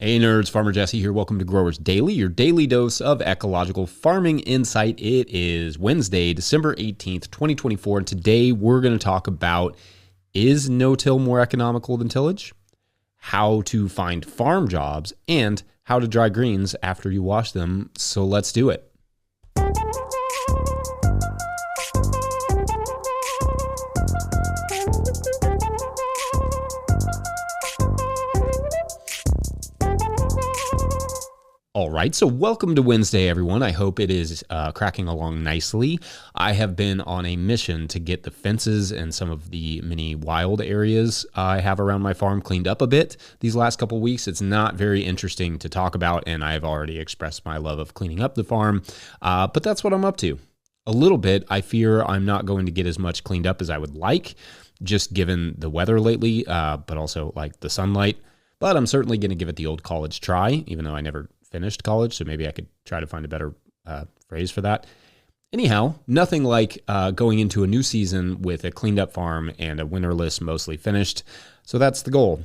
Hey nerds, Farmer Jesse here. Welcome to Growers Daily, your daily dose of ecological farming insight. It is Wednesday, December 18th, 2024, and today we're going to talk about, is no-till more economical than tillage? How to find farm jobs, and how to dry greens after you wash them. So let's do it. All right, so welcome to Wednesday, everyone. I hope it is cracking along nicely. I have been on a mission to get the fences and some of the many wild areas I have around my farm cleaned up a bit these last couple weeks. It's not very interesting to talk about, and I've already expressed my love of cleaning up the farm, but that's what I'm up to. A little bit. I fear I'm not going to get as much cleaned up as I would like, just given the weather lately, but also like the sunlight. But I'm certainly going to give it the old college try, even though I never finished college, so maybe I could try to find a better phrase for that. Anyhow, nothing like going into a new season with a cleaned up farm and a winter list mostly finished. So that's the goal.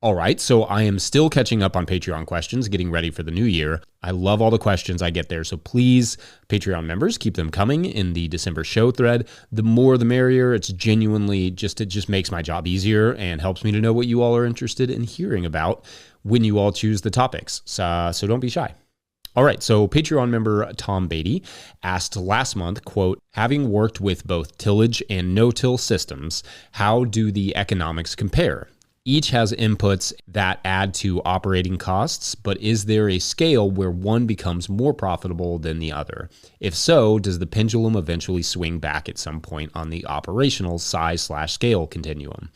All right, so I am still catching up on Patreon questions, getting ready for the new year. I love all the questions I get there, so please, Patreon members, keep them coming in the December show thread. The more the merrier. It just makes my job easier and helps me to know what you all are interested in hearing about when you all choose the topics. So don't be shy. All right, so Patreon member Tom Beatty asked last month, quote, having worked with both tillage and no-till systems, how do the economics compare? Each has inputs that add to operating costs, but is there a scale where one becomes more profitable than the other? If so, does the pendulum eventually swing back at some point on the operational size/scale continuum?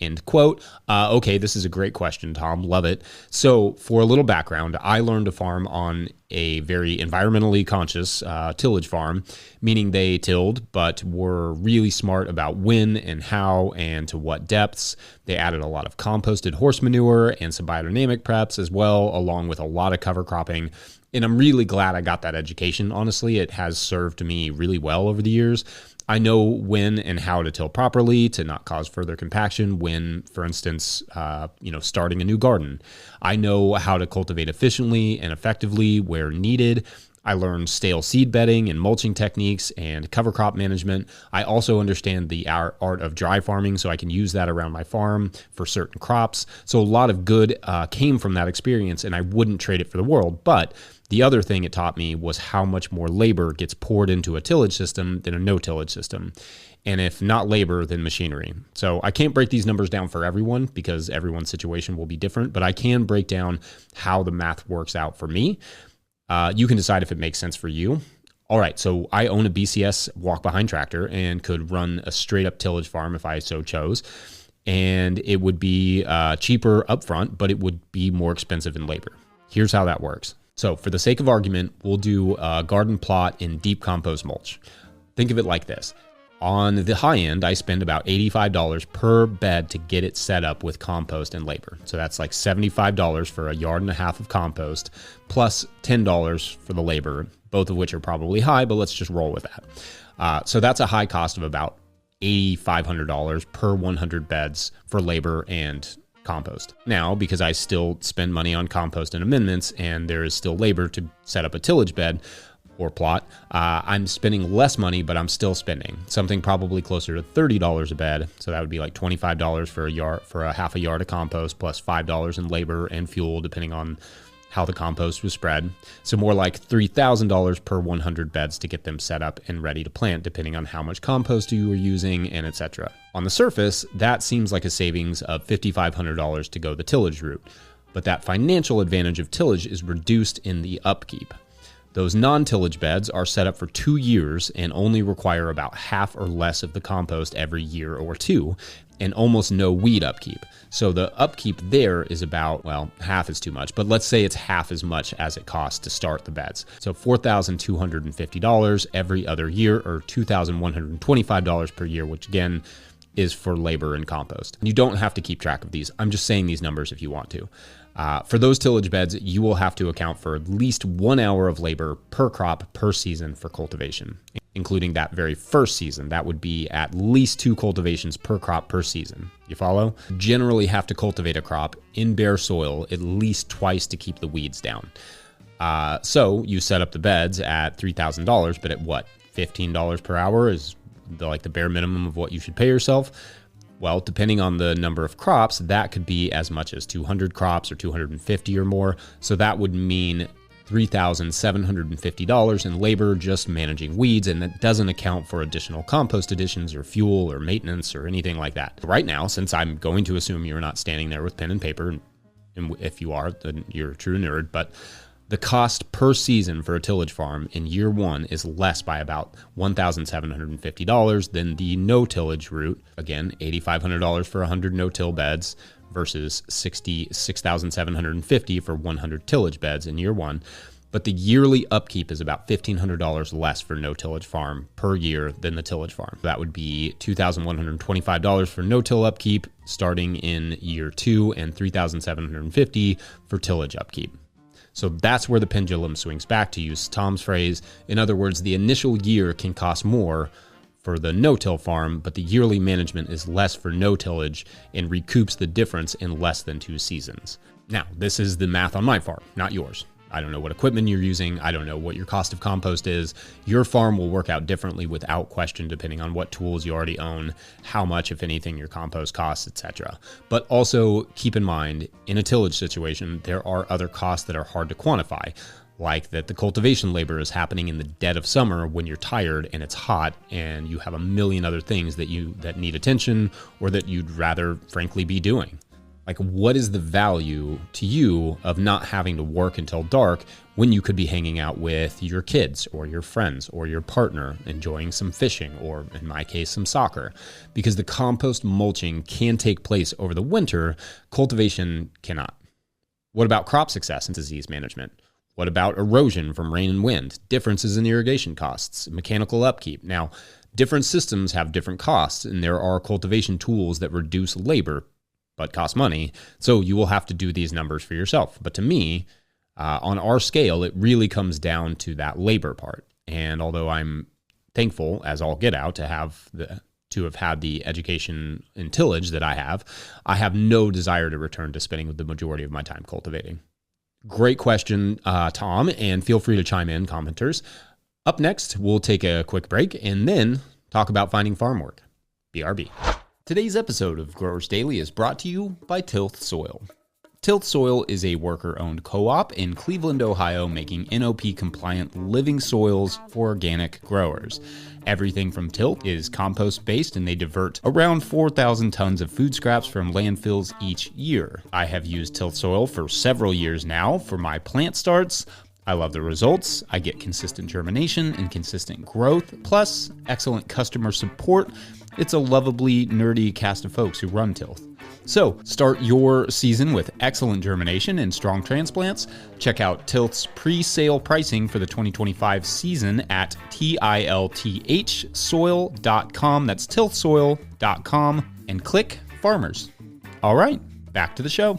End quote. Okay, this is a great question, Tom. Love it. So for a little background, I learned to farm on a very environmentally conscious tillage farm, meaning they tilled, but were really smart about when and how and to what depths. They added a lot of composted horse manure and some biodynamic preps as well, along with a lot of cover cropping. And I'm really glad I got that education. Honestly, it has served me really well over the years. I know when and how to till properly to not cause further compaction when, for instance, starting a new garden. I know how to cultivate efficiently and effectively where needed. I learned stale seed bedding and mulching techniques and cover crop management. I also understand the art of dry farming, so I can use that around my farm for certain crops. So a lot of good came from that experience, and I wouldn't trade it for the world. But the other thing it taught me was how much more labor gets poured into a tillage system than a no-tillage system. And if not labor, then machinery. So I can't break these numbers down for everyone because everyone's situation will be different, but I can break down how the math works out for me. You can decide if it makes sense for you. All right, so I own a BCS walk-behind tractor and could run a straight-up tillage farm if I so chose. And it would be cheaper upfront, but it would be more expensive in labor. Here's how that works. So for the sake of argument, we'll do a garden plot in deep compost mulch. Think of it like this. On the high end, I spend about $85 per bed to get it set up with compost and labor. So that's like $75 for a yard and a half of compost, plus $10 for the labor, both of which are probably high, but let's just roll with that. So that's a high cost of about $8,500 per 100 beds for labor and compost. Now, because I still spend money on compost and amendments, and there is still labor to set up a tillage bed or plot, I'm spending less money, but I'm still spending something probably closer to $30 a bed. So that would be like $25 for a half a yard of compost, plus $5 in labor and fuel, depending on how the compost was spread. So more like $3,000 per 100 beds to get them set up and ready to plant, depending on how much compost you are using and etc. On the surface, that seems like a savings of $5,500 to go the tillage route, but that financial advantage of tillage is reduced in the upkeep. Those non-tillage beds are set up for 2 years and only require about half or less of the compost every year or two, and almost no weed upkeep. So the upkeep there is about, well, half is too much, but let's say it's half as much as it costs to start the beds. So $4,250 every other year, or $2,125 per year, which again is for labor and compost. You don't have to keep track of these. I'm just saying these numbers if you want to. For those tillage beds, you will have to account for at least 1 hour of labor per crop per season for cultivation. including that very first season. That would be at least 2 cultivations per crop per season. You follow? Generally have to cultivate a crop in bare soil at least twice to keep the weeds down. So you set up the beds at $3,000, but at what? $15 per hour is the bare minimum of what you should pay yourself. Well, depending on the number of crops, that could be as much as 200 crops or 250 or more. So that would mean $3,750 in labor just managing weeds, and that doesn't account for additional compost additions or fuel or maintenance or anything like that. Right now, since I'm going to assume you're not standing there with pen and paper, and if you are, then you're a true nerd, but the cost per season for a tillage farm in year 1 is less by about $1,750 than the no-tillage route. Again, $8,500 for 100 no-till beds versus $66,750 for 100 tillage beds in year 1. But the yearly upkeep is about $1,500 less for no-tillage farm per year than the tillage farm. That would be $2,125 for no-till upkeep starting in year 2 and $3,750 for tillage upkeep. So that's where the pendulum swings back, to use Tom's phrase. In other words, the initial year can cost more for the no-till farm, but the yearly management is less for no-tillage and recoups the difference in less than 2 seasons. Now, this is the math on my farm, not yours. I don't know what equipment you're using. I don't know what your cost of compost is. Your farm will work out differently without question, depending on what tools you already own, how much, if anything, your compost costs, etc. But also keep in mind, in a tillage situation, there are other costs that are hard to quantify, like that the cultivation labor is happening in the dead of summer when you're tired and it's hot and you have a million other things that need attention or that you'd rather, frankly, be doing. Like, what is the value to you of not having to work until dark when you could be hanging out with your kids or your friends or your partner, enjoying some fishing or, in my case, some soccer? Because the compost mulching can take place over the winter, cultivation cannot. What about crop success and disease management? What about erosion from rain and wind? Differences in irrigation costs, mechanical upkeep. Now, different systems have different costs, and there are cultivation tools that reduce labor but cost money, so you will have to do these numbers for yourself. But to me, on our scale, it really comes down to that labor part. And although I'm thankful, as all get out, to have had the education in tillage that I have no desire to return to spending the majority of my time cultivating. Great question, Tom, and feel free to chime in, commenters. Up next, we'll take a quick break and then talk about finding farm work. BRB. Today's episode of Growers Daily is brought to you by Tilth Soil. Tilth Soil is a worker-owned co-op in Cleveland, Ohio, making NOP-compliant living soils for organic growers. Everything from Tilth is compost-based, and they divert around 4,000 tons of food scraps from landfills each year. I have used Tilth Soil for several years now for my plant starts. I love the results. I get consistent germination and consistent growth, plus excellent customer support. It's a lovably nerdy cast of folks who run Tilth. So start your season with excellent germination and strong transplants. Check out Tilth's pre-sale pricing for the 2025 season at tilthsoil.com. That's tilthsoil.com, and click Farmers. All right, back to the show.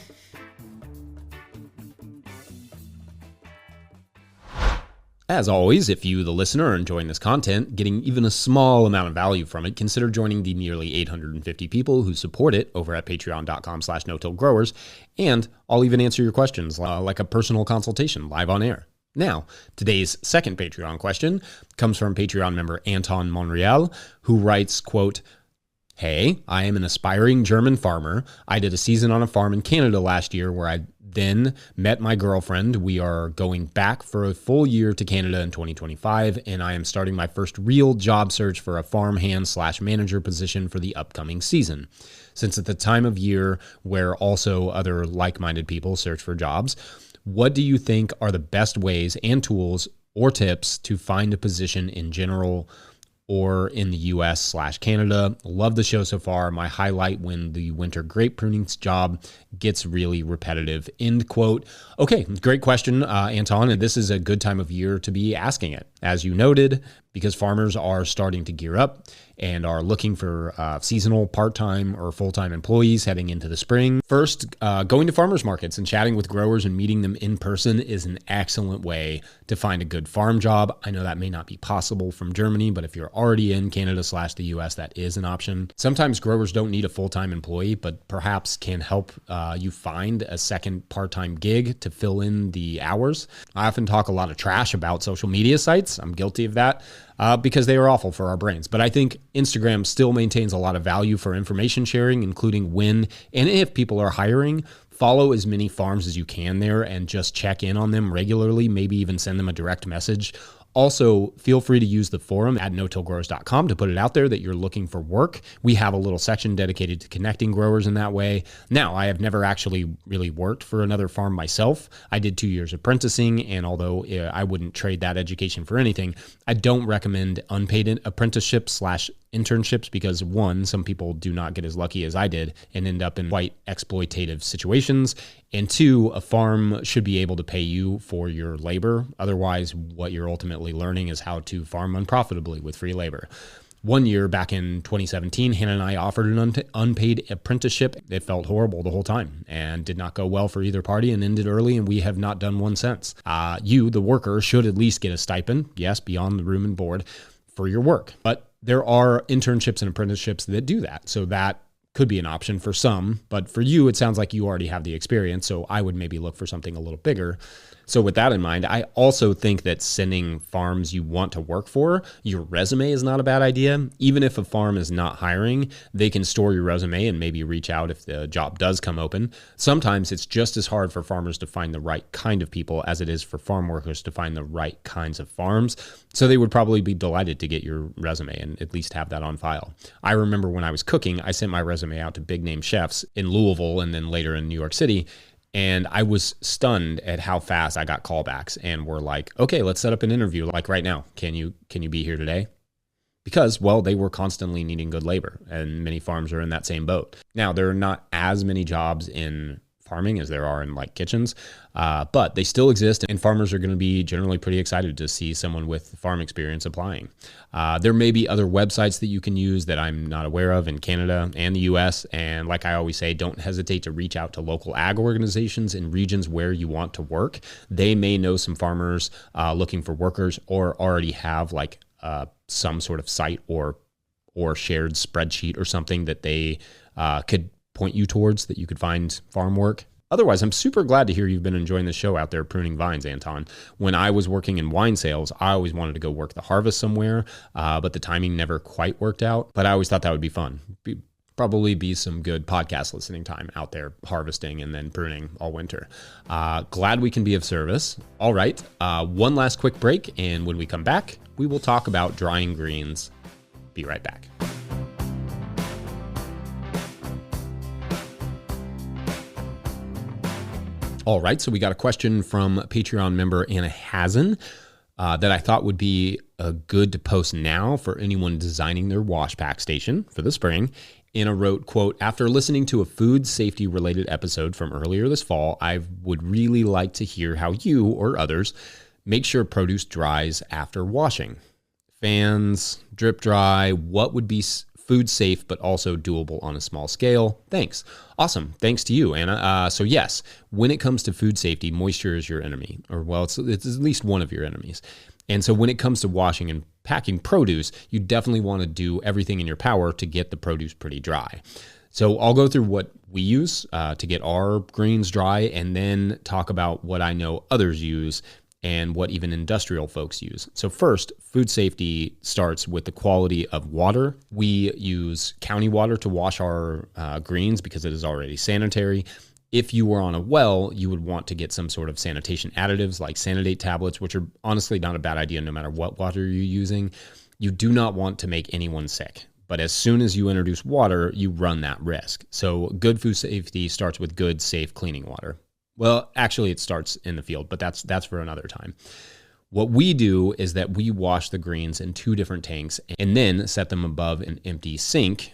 As always, if you, the listener, are enjoying this content, getting even a small amount of value from it, consider joining the nearly 850 people who support it over at patreon.com/no-till-growers, and I'll even answer your questions like a personal consultation live on air. Now, today's second Patreon question comes from Patreon member Anton Monreal, who writes, quote, "Hey, I am an aspiring German farmer. I did a season on a farm in Canada last year where I then met my girlfriend. We are going back for a full year to Canada in 2025, and I am starting my first real job search for a farm hand/manager position for the upcoming season. Since at the time of year where also other like-minded people search for jobs, what do you think are the best ways and tools or tips to find a position in general or in the US/Canada? Love the show so far. My highlight when the winter grape pruning job gets really repetitive." End quote. Okay, great question, Anton, and this is a good time of year to be asking it. As you noted, because farmers are starting to gear up and are looking for seasonal, part-time, or full-time employees heading into the spring. First, going to farmers markets and chatting with growers and meeting them in person is an excellent way to find a good farm job. I know that may not be possible from Germany, but if you're already in Canada/the US, that is an option. Sometimes growers don't need a full-time employee, but perhaps can help you find a second part-time gig to fill in the hours. I often talk a lot of trash about social media sites. I'm guilty of that. Because they are awful for our brains. But I think Instagram still maintains a lot of value for information sharing, including when and if people are hiring. Follow as many farms as you can there and just check in on them regularly, maybe even send them a direct message. Also, feel free to use the forum at no-tillgrowers.com to put it out there that you're looking for work. We have a little section dedicated to connecting growers in that way. Now, I have never actually really worked for another farm myself. I did 2 years apprenticing, and although I wouldn't trade that education for anything, I don't recommend unpaid apprenticeships/internships because, one, some people do not get as lucky as I did and end up in quite exploitative situations. And two, a farm should be able to pay you for your labor. Otherwise, what you're ultimately learning is how to farm unprofitably with free labor. One year back in 2017, Hannah and I offered an unpaid apprenticeship. It felt horrible the whole time and did not go well for either party and ended early, and we have not done one since. You, the worker, should at least get a stipend, yes, beyond the room and board, for your work. But there are internships and apprenticeships that do that, so that could be an option for some, but for you, it sounds like you already have the experience, so I would maybe look for something a little bigger. So with that in mind, I also think that sending farms you want to work for your resume is not a bad idea. Even if a farm is not hiring, they can store your resume and maybe reach out if the job does come open. Sometimes it's just as hard for farmers to find the right kind of people as it is for farm workers to find the right kinds of farms. So they would probably be delighted to get your resume and at least have that on file. I remember when I was cooking, I sent my resume out to big name chefs in Louisville and then later in New York City. And I was stunned at how fast I got callbacks and were like, okay, let's set up an interview like right now. Can you be here today? Because, well, they were constantly needing good labor and many farms are in that same boat. Now, there are not as many jobs in farming as there are in like kitchens, but they still exist and farmers are going to be generally pretty excited to see someone with farm experience applying. There may be other websites that you can use that I'm not aware of in Canada and the US. And like I always say, don't hesitate to reach out to local ag organizations in regions where you want to work. They may know some farmers looking for workers or already have like some sort of site or shared spreadsheet or something that they could point you towards that you could find farm work. Otherwise, I'm super glad to hear you've been enjoying the show out there pruning vines, Anton. When I was working in wine sales, I always wanted to go work the harvest somewhere, but the timing never quite worked out. But I always thought that would be fun. Probably be some good podcast listening time out there harvesting and then pruning all winter. Glad we can be of service. All right, one last quick break, and when we come back, we will talk about drying greens. Be right back. All right, so we got a question from Patreon member Anna Hazen that I thought would be good to post now for anyone designing their wash pack station for the spring. Anna wrote, quote, after listening to a food safety related episode from earlier this fall, I would really like to hear how you or others make sure produce dries after washing. Fans, drip dry, what would be food safe, but also doable on a small scale? Thanks. Awesome. Thanks to you, Anna. So yes, when it comes to food safety, moisture is your enemy, or well, it's at least one of your enemies. And so when it comes to washing and packing produce, you definitely want to do everything in your power to get the produce pretty dry. So I'll go through what we use to get our greens dry and then talk about what I know others use and what even industrial folks use. So first, food safety starts with the quality of water. We use county water to wash our greens because it is already sanitary. If you were on a well, you would want to get some sort of sanitation additives like Sanidate tablets, which are honestly not a bad idea no matter what water you're using. You do not want to make anyone sick. But as soon as you introduce water, you run that risk. So good food safety starts with good, safe, cleaning water. Well, actually, it starts in the field, but that's for another time. What we do is that we wash the greens in 2 different tanks and then set them above an empty sink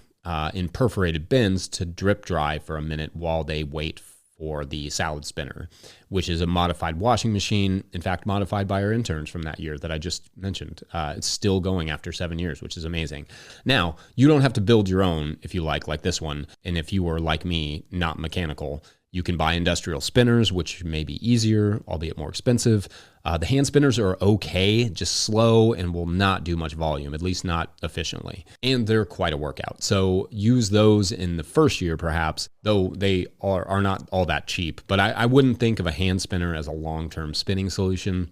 in perforated bins to drip dry for a minute while they wait for the salad spinner, which is a modified washing machine. In fact, modified by our interns from that year that I just mentioned. It's still going after 7 years, which is amazing. Now, you don't have to build your own if you like this one. And if you are like me, not mechanical, you can buy industrial spinners, which may be easier, albeit more expensive. The hand spinners are okay, just slow and will not do much volume, at least not efficiently. And they're quite a workout. So use those in the first year, perhaps, though they are not all that cheap. But I wouldn't think of a hand spinner as a long-term spinning solution.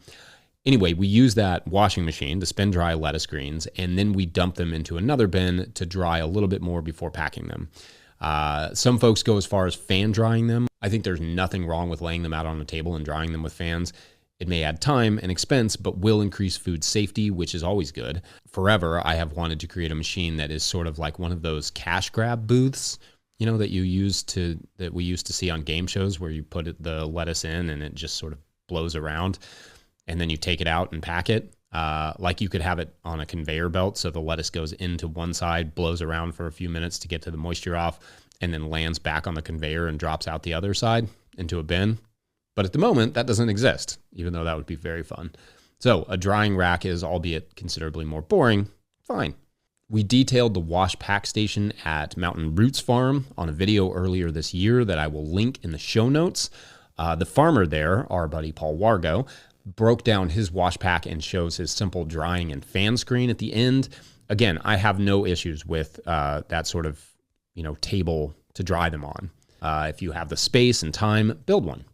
Anyway, we use that washing machine to spin dry lettuce greens, and then we dump them into another bin to dry a little bit more before packing them. Some folks go as far as fan drying them. I think there's nothing wrong with laying them out on a table and drying them with fans. It may add time and expense, but will increase food safety, which is always good. Forever, I have wanted to create a machine that is sort of like one of those cash grab booths, you know, that we used to see on game shows where you put the lettuce in and it just sort of blows around, and then you take it out and pack it. Like you could have it on a conveyor belt, so the lettuce goes into one side, blows around for a few minutes to get to the moisture off, and then lands back on the conveyor and drops out the other side into a bin. But at the moment, that doesn't exist, even though that would be very fun. So a drying rack is, albeit considerably more boring, fine. We detailed the wash pack station at Mountain Roots Farm on a video earlier this year that I will link in the show notes. The farmer there, our buddy Paul Wargo, broke down his wash pack and shows his simple drying and fan screen at the end. Again, I have no issues with that sort of, table to dry them on. If you have the space and time, build one.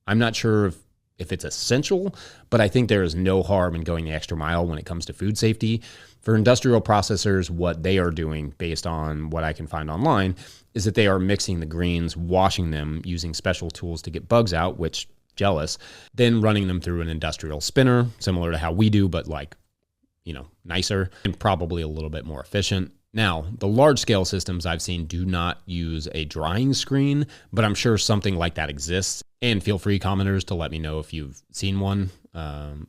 I'm not sure if it's essential, but I think there is no harm in going the extra mile when it comes to food safety. For industrial processors, what they are doing, based on what I can find online, is that they are mixing the greens, washing them using special tools to get bugs out, which, jealous, then running them through an industrial spinner, similar to how we do, but nicer and probably a little bit more efficient. Now, the large-scale systems I've seen do not use a drying screen, but I'm sure something like that exists. And feel free, commenters, to let me know if you've seen one,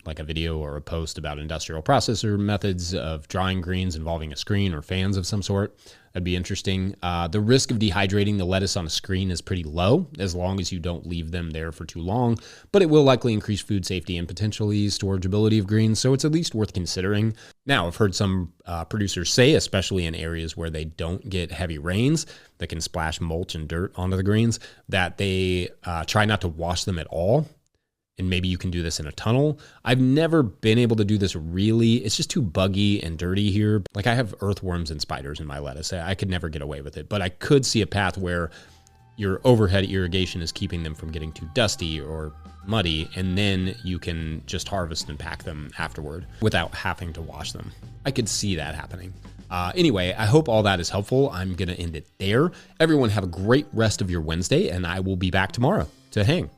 like a video or a post about industrial processor methods of drying greens involving a screen or fans of some sort. That'd be interesting. The risk of dehydrating the lettuce on a screen is pretty low, as long as you don't leave them there for too long, but it will likely increase food safety and potentially storageability of greens, so it's at least worth considering. Now, I've heard some producers say, especially in areas where they don't get heavy rains that can splash mulch and dirt onto the greens, that they try not to wash them at all. And maybe you can do this in a tunnel. I've never been able to do this really. It's just too buggy and dirty here. Like, I have earthworms and spiders in my lettuce. I could never get away with it, but I could see a path where your overhead irrigation is keeping them from getting too dusty or muddy, and then you can just harvest and pack them afterward without having to wash them. I could see that happening. Anyway, I hope all that is helpful. I'm going to end it there. Everyone have a great rest of your Wednesday, and I will be back tomorrow to hang.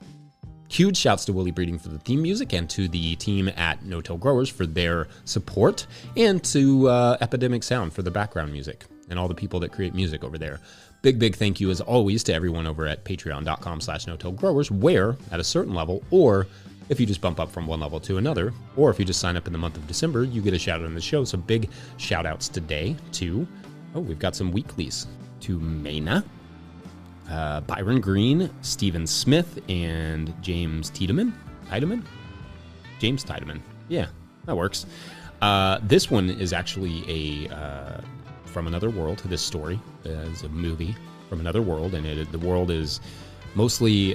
Huge shouts to Willie Breeding for the theme music, and to the team at No Till Growers for their support, and to Epidemic Sound for the background music, and all the people that create music over there. Big thank you, as always, to everyone over at patreon.com/no-till-growers, where, at a certain level, or if you just bump up from one level to another, or if you just sign up in the month of December, you get a shout out on the show. So big shout outs today to, we've got some weeklies, to Maina, Byron Green, Stephen Smith, and James Tiedemann. James Tiedemann. Yeah, that works. This one is actually a From Another World. This story is a movie from another world, and the world is mostly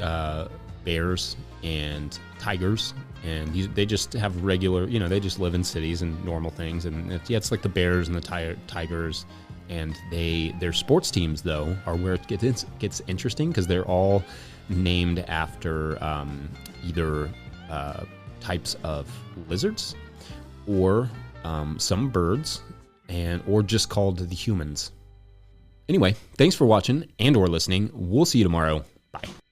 bears and tigers, and they just have regular, they just live in cities and normal things, and it's like the bears and the tigers. And their sports teams, though, are where it gets interesting, because they're all named after either types of lizards or some birds, or just called the humans. Anyway, thanks for watching and or listening. We'll see you tomorrow. Bye.